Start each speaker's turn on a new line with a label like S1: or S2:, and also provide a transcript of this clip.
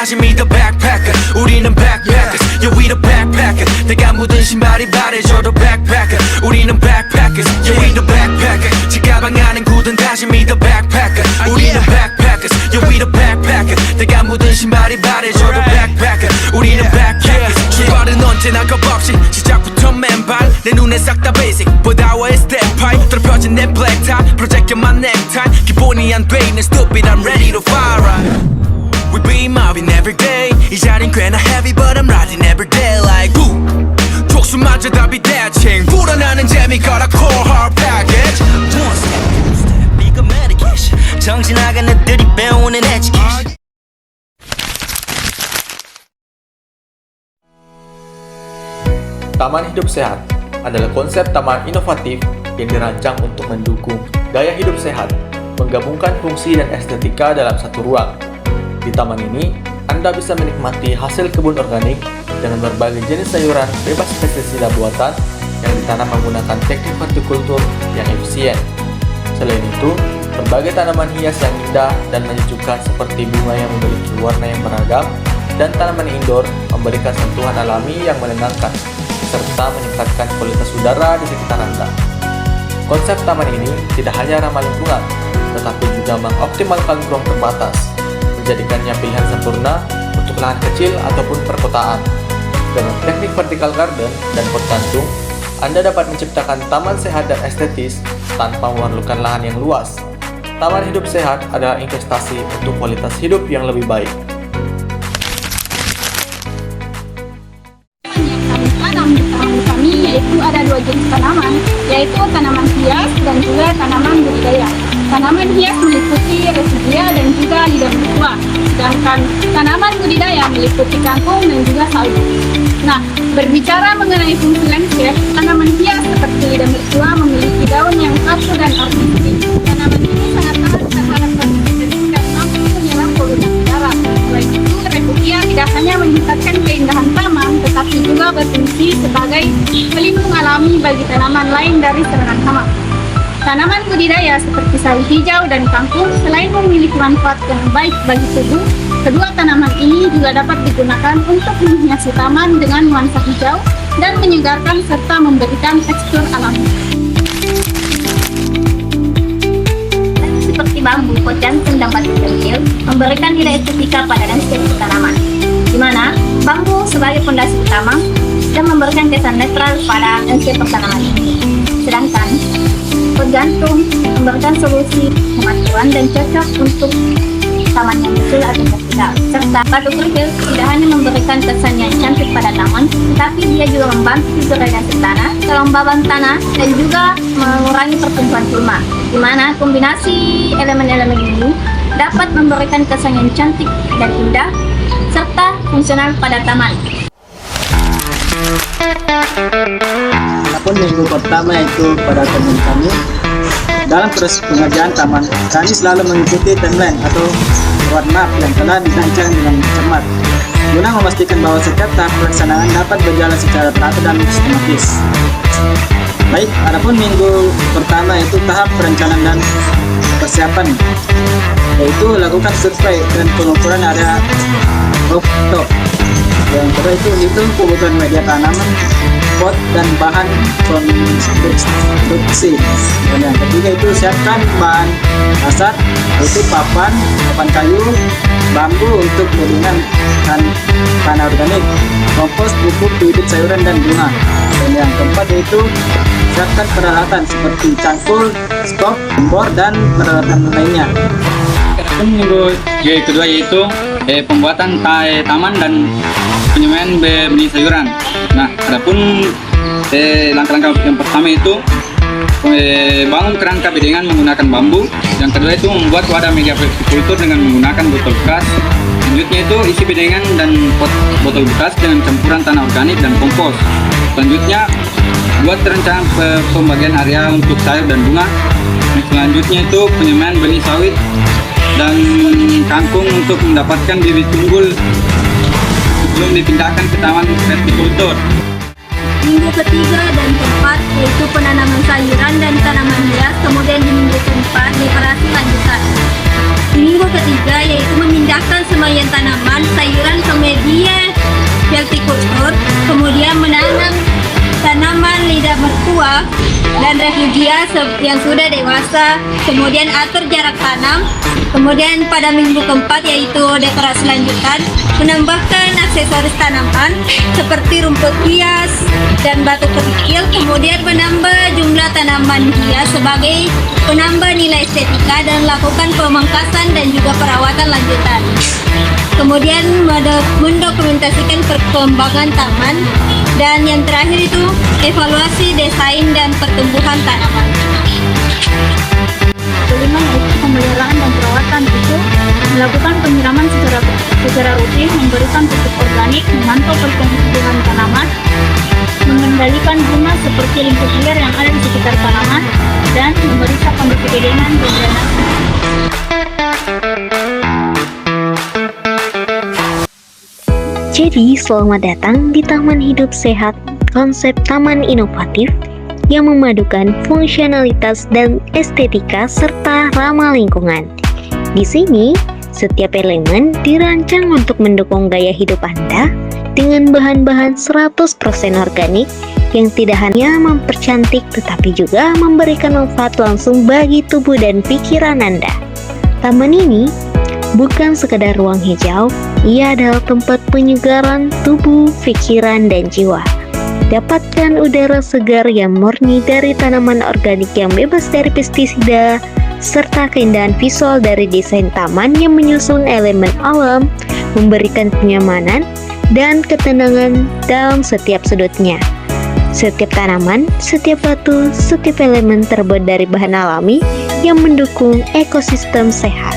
S1: 다짐이 the backpacker 우리는 backpackers yeah we the backpacker 내가 묻은 신발이 바래져도 backpacker 우리는 backpackers yeah we the backpacker 지가방 안엔 굳은 다짐이 the backpacker 우리는 backpackers yeah we the backpacker 내가 묻은 신발이 바래져도 backpacker 우리는 backpackers 출발은 언제나 겁없이 시작부터 맨발 내 눈에 싹 다 basic 보다와의 step pipe 펴진 내 black tie 프로젝트만 necktie 기본이 안 돼 있는 stupid I'm ready to fire right We be mobbing every day 이 자린 꽤나 heavy but I'm riding every day like woo 족수마저 답이 대칭 불어나는 재미가 core hard package One step, two step, 이거 medication 정신 나간 애들이 배우는 education
S2: Taman Hidup Sehat adalah konsep taman inovatif yang dirancang untuk mendukung gaya hidup sehat, menggabungkan fungsi dan estetika dalam satu ruang. Di taman ini, Anda bisa menikmati hasil kebun organik dengan berbagai jenis sayuran bebas pestisida buatan yang ditanam menggunakan teknik hortikultur yang efisien. Selain itu, berbagai tanaman hias yang indah dan menyejukkan seperti bunga yang memiliki warna yang beragam dan tanaman indoor memberikan sentuhan alami yang menenangkan serta meningkatkan kualitas udara di sekitar Anda. Konsep taman ini tidak hanya ramah lingkungan, tetapi juga mengoptimalkan ruang terbatas, menjadikannya pilihan sempurna untuk lahan kecil ataupun perkotaan. Dengan teknik vertical garden dan pot gantung, Anda dapat menciptakan taman sehat dan estetis tanpa memerlukan lahan yang luas. Taman hidup sehat adalah investasi untuk kualitas hidup yang lebih baik.
S3: Yaitu ada dua jenis tanaman, yaitu tanaman hias dan juga tanaman budidaya. Tanaman hias meliputi resedia dan juga lidah mertua, sedangkan tanaman budidaya meliputi kangkung dan juga sawi. Nah, berbicara mengenai fungsi landscape, tanaman hias seperti lidah mertua memiliki daun yang kaku dan artistik. Tanaman ini sangat tahan terhadap kondisi dan mampu menyerap polusi udara. Selain itu, refugia tidak hanya meningkatkan keindahan taman, tetapi juga berfungsi sebagai pelindung alami bagi tanaman lain dari serangan hama. Tanaman budidaya seperti sawi hijau dan kangkung selain memiliki manfaat yang baik bagi tubuh, kedua tanaman ini juga dapat digunakan untuk menghiasi taman dengan nuansa hijau dan menyegarkan serta memberikan tekstur alami. Seperti bambu, pot gantung, dan batu kerikil memberikan nilai estetika pada landscape tanaman, di mana bambu sebagai fondasi utama dan memberikan kesan netral pada landscape tanaman ini. Sedangkan pot gantung memberikan solusi pematuran dan cocok untuk taman yang kecil atau vertikal. Serta batu kerikil tidak hanya memberikan kesan yang cantik pada taman, tetapi dia juga membantu drenase tanah, kelembaban tanah, dan juga mengurangi pertumbuhan gulma, di mana kombinasi elemen-elemen ini dapat memberikan kesan yang cantik dan indah serta fungsional pada taman.
S4: Adapun minggu pertama itu pada teman kami dalam proses pengerjaan taman, kami selalu mengikuti timeline atau roadmap yang telah dirancang dengan cermat guna memastikan bahwa setiap tahap pelaksanaan dapat berjalan secara teratur dan sistematis. Baik, adapun minggu pertama itu tahap perencanaan dan persiapan, yaitu lakukan survei dan pengukuran area rooftop. Yang kedua itu hitung kebutuhan media tanaman, pot dan bahan konstruksi. Dan yang ketiga itu siapkan bahan dasar, yaitu papan kayu, bambu untuk bedengan dan tanah organik, kompos, pupuk, bibit sayuran dan bunga. Dan yang keempat yaitu siapkan peralatan seperti cangkul, skop, bor dan peralatan lainnya.
S5: Minggu kedua yaitu pembuatan taman dan penyemaian benih sayuran. Nah, adapun langkah-langkah yang pertama itu bangun kerangka bedengan menggunakan bambu. Yang kedua itu membuat wadah media hortikultur dengan menggunakan botol bekas. Selanjutnya itu isi bedengan dan botol bekas dengan campuran tanah organik dan kompos. Selanjutnya buat rencana pembagian area untuk sayur dan bunga. Selanjutnya itu penyemaian benih sawit dan kangkung untuk mendapatkan bibit unggul sebelum dipindahkan ke taman hortikultur.
S3: Minggu ketiga dan keempat yaitu penanaman sayuran dan tanaman hias, kemudian di minggu keempat dekorasi lanjutan.
S6: Minggu ketiga yaitu memindahkan semaian tanaman sayuran ke media vertikultur, kemudian menanam tanaman lidah mertua dan refugia yang sudah dewasa, kemudian atur jarak tanam. Kemudian pada minggu keempat yaitu dekorasi lanjutan, menambahkan aksesoris tanaman seperti rumput hias dan batu kerikil, kemudian menambah jumlah tanaman hias sebagai penambah nilai estetika dan lakukan pemangkasan dan juga perawatan lanjutan. Kemudian mendokumentasikan perkembangan taman, dan yang terakhir itu evaluasi desain dan pertumbuhan tanaman.
S3: Kelima yaitu pemeliharaan dan perawatan, itu melakukan penyiraman secara rutin, memberikan pupuk organik, memantau pertumbuhan tanaman, mengendalikan bunga seperti limbah liar yang ada di sekitar tanaman, dan memeriksa kondisi kedengan dan drainase.
S7: Jadi, selamat datang di Taman Hidup Sehat, konsep taman inovatif yang memadukan fungsionalitas dan estetika serta ramah lingkungan. Di sini, setiap elemen dirancang untuk mendukung gaya hidup Anda dengan bahan-bahan 100% organik yang tidak hanya mempercantik tetapi juga memberikan manfaat langsung bagi tubuh dan pikiran Anda. Taman ini bukan sekadar ruang hijau, ia adalah tempat penyegaran tubuh, pikiran, dan jiwa. Dapatkan udara segar yang murni dari tanaman organik yang bebas dari pestisida, serta keindahan visual dari desain taman yang menyusun elemen alam, memberikan kenyamanan dan ketenangan dalam setiap sudutnya. Setiap tanaman, setiap batu, setiap elemen terbuat dari bahan alami yang mendukung ekosistem sehat.